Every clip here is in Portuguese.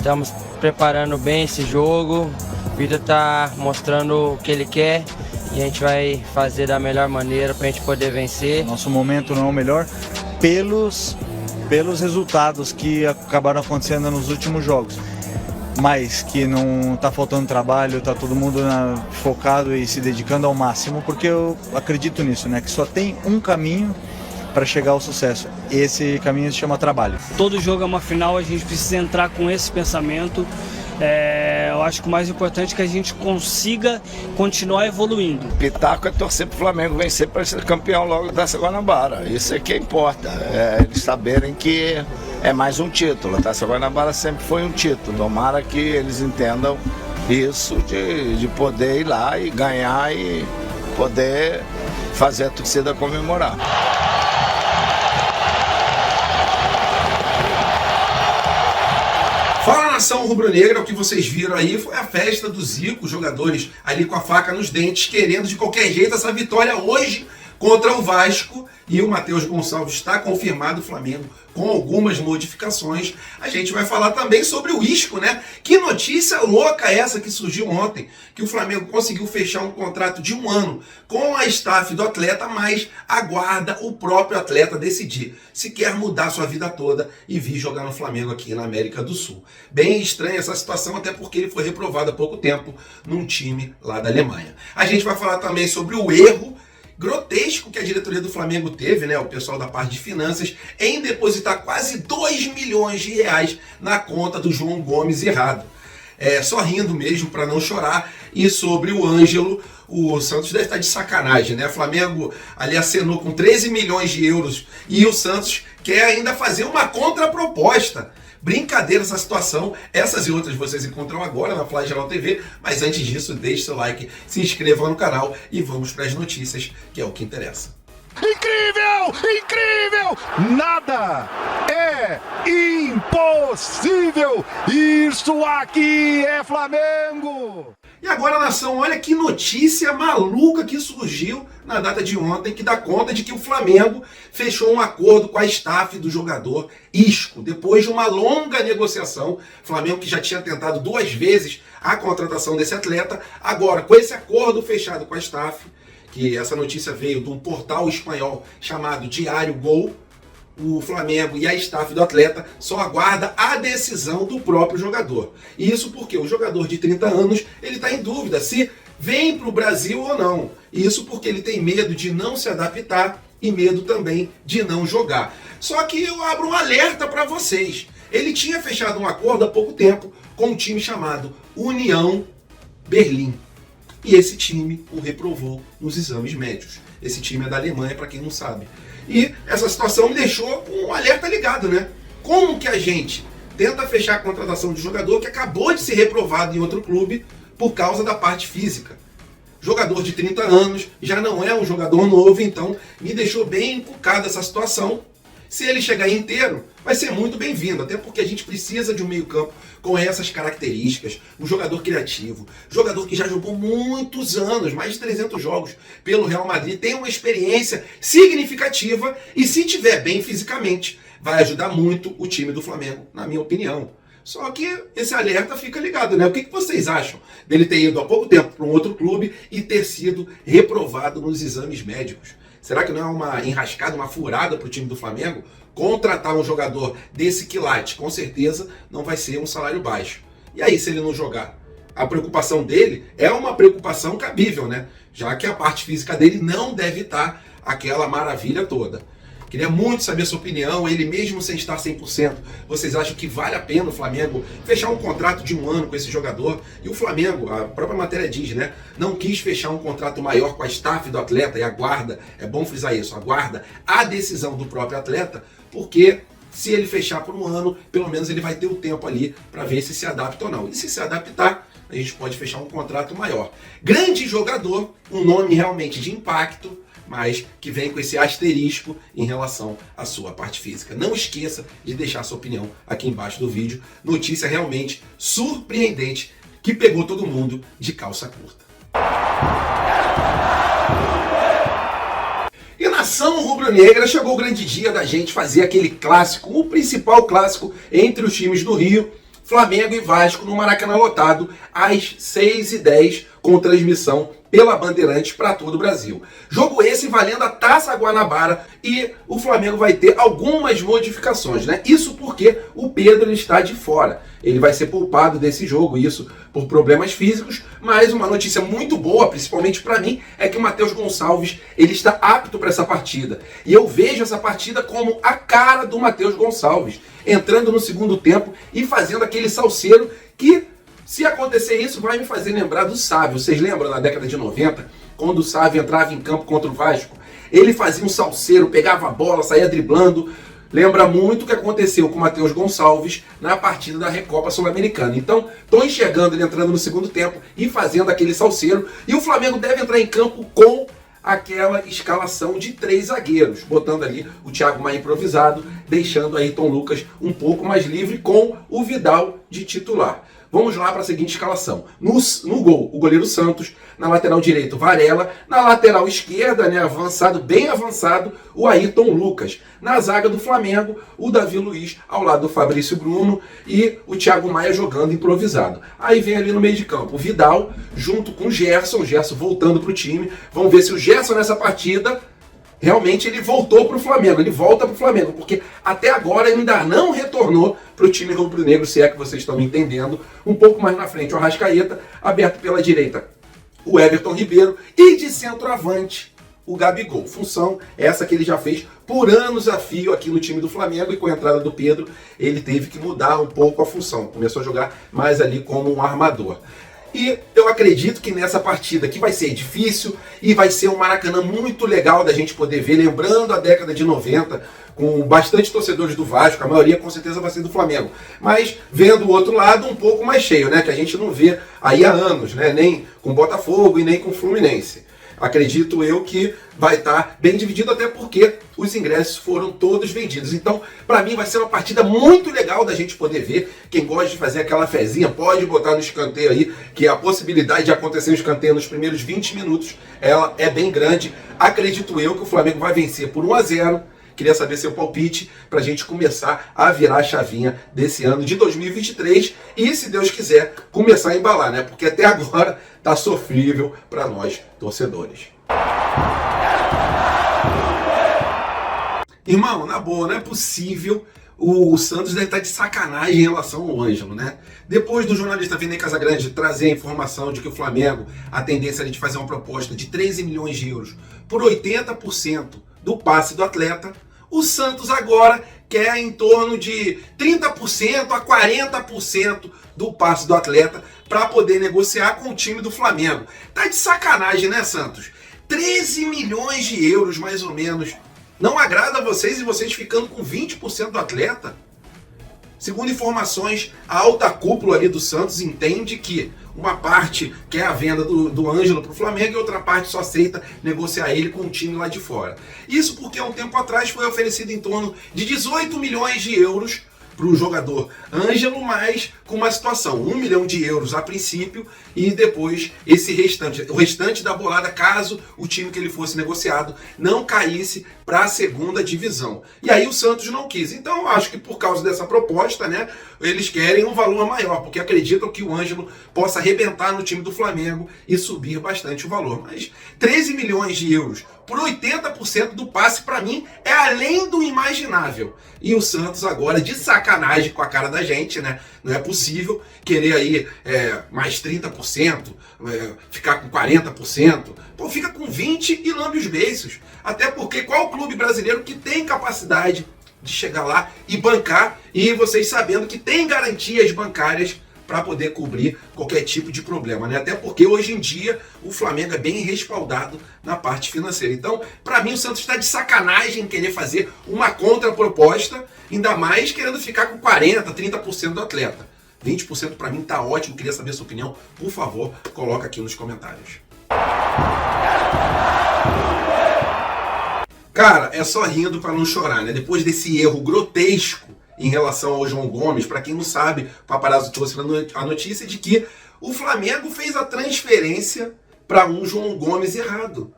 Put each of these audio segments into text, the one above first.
Estamos preparando bem esse jogo. O Vitor está mostrando o que ele quer e a gente vai fazer da melhor maneira para a gente poder vencer. Nosso momento não é o melhor pelos resultados que acabaram acontecendo nos últimos jogos. Mas que não está faltando trabalho, está todo mundo focado e se dedicando ao máximo, porque eu acredito nisso, né? Que só tem um caminho para chegar ao sucesso. Esse caminho se chama trabalho. Todo jogo é uma final, a gente precisa entrar com esse pensamento. Eu acho que o mais importante é que a gente consiga continuar evoluindo. Pitaco é torcer para o Flamengo vencer para ser campeão logo da Taça Guanabara. Isso é que importa. Eles saberem que é mais um título. A Taça Guanabara sempre foi um título. Tomara que eles entendam isso de poder ir lá e ganhar e poder fazer a torcida comemorar. Fala, nação rubro-negra, o que vocês viram aí foi a festa do Zico, os jogadores ali com a faca nos dentes, querendo de qualquer jeito essa vitória hoje contra o Vasco. E o Matheus Gonçalves está confirmado o Flamengo com algumas modificações. A gente vai falar também sobre o Isco, né? Que notícia louca essa que surgiu ontem, que o Flamengo conseguiu fechar um contrato de 1 ano com a staff do atleta, mas aguarda o próprio atleta decidir se quer mudar sua vida toda e vir jogar no Flamengo aqui na América do Sul. Bem estranha essa situação, até porque ele foi reprovado há pouco tempo num time lá da Alemanha. A gente vai falar também sobre o erro grotesco que a diretoria do Flamengo teve, né, o pessoal da parte de finanças, em depositar quase 2 milhões de reais na conta do João Gomes errado. Só rindo mesmo para não chorar. E sobre o Ângelo, o Santos deve estar de sacanagem, né? O Flamengo ali acenou com 13 milhões de euros e o Santos quer ainda fazer uma contraproposta. Brincadeira essa situação, essas e outras vocês encontram agora na Fly Geral TV, mas antes disso, deixe seu like, se inscreva no canal e vamos para as notícias, que é o que interessa. Incrível! Incrível! Nada é impossível! Isso aqui é Flamengo! E agora, nação, olha que notícia maluca que surgiu na data de ontem, que dá conta de que o Flamengo fechou um acordo com a staff do jogador Isco. Depois de uma longa negociação, o Flamengo que já tinha tentado 2 vezes a contratação desse atleta, agora com esse acordo fechado com a staff, que essa notícia veio de um portal espanhol chamado Diário Gol, o Flamengo e a staff do atleta só aguarda a decisão do próprio jogador. E isso porque o jogador de 30 anos ele está em dúvida se vem para o Brasil ou não. Isso porque ele tem medo de não se adaptar e medo também de não jogar. Só que eu abro um alerta para vocês. Ele tinha fechado um acordo há pouco tempo com um time chamado União Berlim. E esse time o reprovou nos exames médicos. Esse time é da Alemanha, para quem não sabe. E essa situação me deixou com um alerta ligado, né? Como que a gente tenta fechar a contratação de jogador que acabou de ser reprovado em outro clube por causa da parte física? Jogador de 30 anos, já não é um jogador novo, então me deixou bem encucada essa situação. Se ele chegar inteiro, vai ser muito bem-vindo, até porque a gente precisa de um meio-campo com essas características, um jogador criativo, jogador que já jogou muitos anos, mais de 300 jogos pelo Real Madrid, tem uma experiência significativa e se tiver bem fisicamente, vai ajudar muito o time do Flamengo, na minha opinião. Só que esse alerta fica ligado, né? O que vocês acham dele ter ido há pouco tempo para um outro clube e ter sido reprovado nos exames médicos? Será que não é uma enrascada, uma furada para o time do Flamengo? Contratar um jogador desse quilate, com certeza, não vai ser um salário baixo. E aí, se ele não jogar? A preocupação dele é uma preocupação cabível, né? Já que a parte física dele não deve estar aquela maravilha toda. Queria muito saber a sua opinião, ele mesmo sem estar 100%, vocês acham que vale a pena o Flamengo fechar um contrato de 1 ano com esse jogador? E o Flamengo, a própria matéria diz, né, não quis fechar um contrato maior com a staff do atleta e aguarda, é bom frisar isso, aguarda a decisão do próprio atleta, porque se ele fechar por 1 ano, pelo menos ele vai ter o tempo ali para ver se adapta ou não. E se adaptar, a gente pode fechar um contrato maior. Grande jogador, um nome realmente de impacto, mas que vem com esse asterisco em relação à sua parte física. Não esqueça de deixar sua opinião aqui embaixo do vídeo. Notícia realmente surpreendente que pegou todo mundo de calça curta. E nação rubro-negra, chegou o grande dia da gente fazer aquele clássico, o principal clássico entre os times do Rio. Flamengo e Vasco no Maracanã lotado às 6h10 com transmissão pela Bandeirantes para todo o Brasil. Jogo esse valendo a Taça Guanabara e o Flamengo vai ter algumas modificações, né? Isso porque o Pedro está de fora. Ele vai ser poupado desse jogo, isso por problemas físicos, mas uma notícia muito boa, principalmente para mim, é que o Matheus Gonçalves ele está apto para essa partida. E eu vejo essa partida como a cara do Matheus Gonçalves, entrando no segundo tempo e fazendo aquele salseiro que, se acontecer isso, vai me fazer lembrar do Sávio. Vocês lembram na década de 90, quando o Sávio entrava em campo contra o Vasco? Ele fazia um salseiro, pegava a bola, saía driblando. Lembra muito o que aconteceu com o Matheus Gonçalves na partida da Recopa Sul-Americana. Então, estou enxergando ele entrando no segundo tempo e fazendo aquele salseiro. E o Flamengo deve entrar em campo com aquela escalação de 3 zagueiros, botando ali o Thiago Maia improvisado, deixando aí Ayrton Lucas um pouco mais livre com o Vidal de titular. Vamos lá para a seguinte escalação. No gol, o goleiro Santos. Na lateral direita, Varela. Na lateral esquerda, né, avançado, bem avançado, o Ayrton Lucas. Na zaga do Flamengo, o Davi Luiz ao lado do Fabrício Bruno e o Thiago Maia jogando improvisado. Aí vem ali no meio de campo o Vidal junto com o Gerson voltando para o time. Vamos ver se o Gerson nessa partida realmente ele voltou para o Flamengo, ele volta para o Flamengo, porque até agora ele ainda não retornou para o time rubro-negro, se é que vocês estão me entendendo. Um pouco mais na frente o Arrascaeta, aberto pela direita o Everton Ribeiro e de centroavante o Gabigol. Função essa que ele já fez por anos a fio aqui no time do Flamengo, e com a entrada do Pedro ele teve que mudar um pouco a função, começou a jogar mais ali como um armador. E eu acredito que nessa partida, que vai ser difícil e vai ser um Maracanã muito legal da gente poder ver, lembrando a década de 90, com bastante torcedores do Vasco, a maioria com certeza vai ser do Flamengo, mas vendo o outro lado um pouco mais cheio, né, que a gente não vê aí há anos, né, nem com Botafogo e nem com Fluminense. Acredito eu que vai estar bem dividido, até porque os ingressos foram todos vendidos. Então, para mim, vai ser uma partida muito legal da gente poder ver. Quem gosta de fazer aquela fezinha, pode botar no escanteio aí, que a possibilidade de acontecer um escanteio nos primeiros 20 minutos, ela é bem grande. Acredito eu que o Flamengo vai vencer por 1-0. Queria saber seu palpite para a gente começar a virar a chavinha desse ano de 2023 e, se Deus quiser, começar a embalar, né? Porque até agora tá sofrível para nós, torcedores. Irmão, na boa, não é possível. O Santos deve estar de sacanagem em relação ao Ângelo, né? Depois do jornalista Vini Casagrande trazer a informação de que o Flamengo, a tendência era de fazer uma proposta de 13 milhões de euros por 80% do passe do atleta, o Santos agora quer em torno de 30% a 40% do passe do atleta para poder negociar com o time do Flamengo. Tá de sacanagem, né, Santos? 13 milhões de euros, mais ou menos. Não agrada a vocês e vocês ficando com 20% do atleta? Segundo informações, a alta cúpula ali do Santos entende que uma parte quer a venda do Ângelo para o Flamengo e outra parte só aceita negociar ele com o time lá de fora. Isso porque há um tempo atrás foi oferecido em torno de 18 milhões de euros para o jogador Ângelo, mas com uma situação, 1 milhão de euros a princípio e depois o restante da bolada, caso o time que ele fosse negociado não caísse para a segunda divisão. E aí o Santos não quis. Então eu acho que por causa dessa proposta, né, eles querem um valor maior, porque acreditam que o Ângelo possa arrebentar no time do Flamengo e subir bastante o valor. Mas 13 milhões de euros por 80% do passe, para mim, é além do imaginável. E o Santos agora, de sacanagem com a cara da gente, né? Não é possível querer aí mais 30%, ficar com 40%. Pô, fica com 20% e lambe os beiços. Até porque qual clube brasileiro que tem capacidade de chegar lá e bancar, e vocês sabendo que tem garantias bancárias para poder cobrir qualquer tipo de problema, né? Até porque hoje em dia o Flamengo é bem respaldado na parte financeira. Então, para mim, o Santos está de sacanagem em querer fazer uma contraproposta, ainda mais querendo ficar com 40%, 30% do atleta. 20% para mim tá ótimo, queria saber a sua opinião. Por favor, coloca aqui nos comentários. Cara, é só rindo para não chorar, né? Depois desse erro grotesco em relação ao João Gomes, para quem não sabe, o Paparazzo trouxe a notícia de que o Flamengo fez a transferência para um João Gomes errado.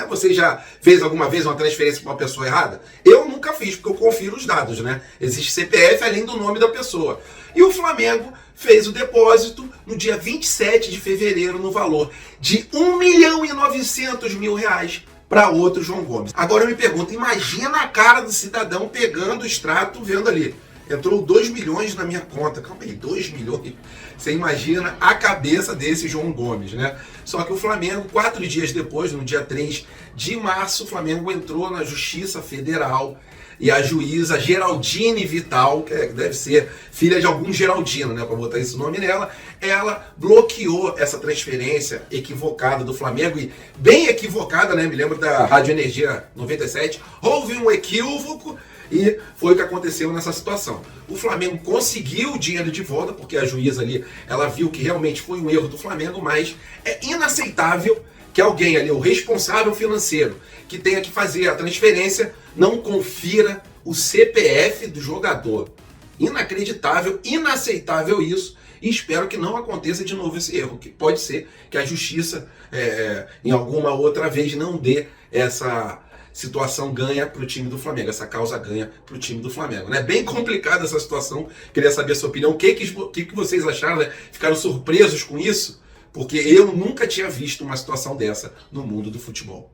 Você já fez alguma vez uma transferência para uma pessoa errada? Eu nunca fiz, porque eu confiro os dados, né? Existe CPF além do nome da pessoa. E o Flamengo fez o depósito no dia 27 de fevereiro no valor de R$1.900.000 para outro João Gomes. Agora eu me pergunto, imagina a cara do cidadão pegando o extrato, vendo ali. Entrou 2 milhões na minha conta. Calma aí, 2 milhões? Você imagina a cabeça desse João Gomes, né? Só que o Flamengo, 4 dias depois, no dia 3 de março, o Flamengo entrou na Justiça Federal e a juíza Geraldine Vital, que deve ser filha de algum Geraldino, né, para botar esse nome nela, ela bloqueou essa transferência equivocada do Flamengo, e bem equivocada, né, me lembro da Rádio Energia 97, houve um equívoco, e foi o que aconteceu nessa situação. O Flamengo conseguiu o dinheiro de volta, porque a juíza ali, ela viu que realmente foi um erro do Flamengo, mas é inaceitável que alguém ali, o responsável financeiro, que tenha que fazer a transferência, não confira o CPF do jogador. Inacreditável, inaceitável isso, e espero que não aconteça de novo esse erro, que pode ser que a justiça, em alguma outra vez, não dê essa situação ganha para o time do Flamengo, essa causa ganha para o time do Flamengo, né? Bem complicada essa situação, queria saber a sua opinião, o que vocês acharam, né? Ficaram surpresos com isso? Porque eu nunca tinha visto uma situação dessa no mundo do futebol.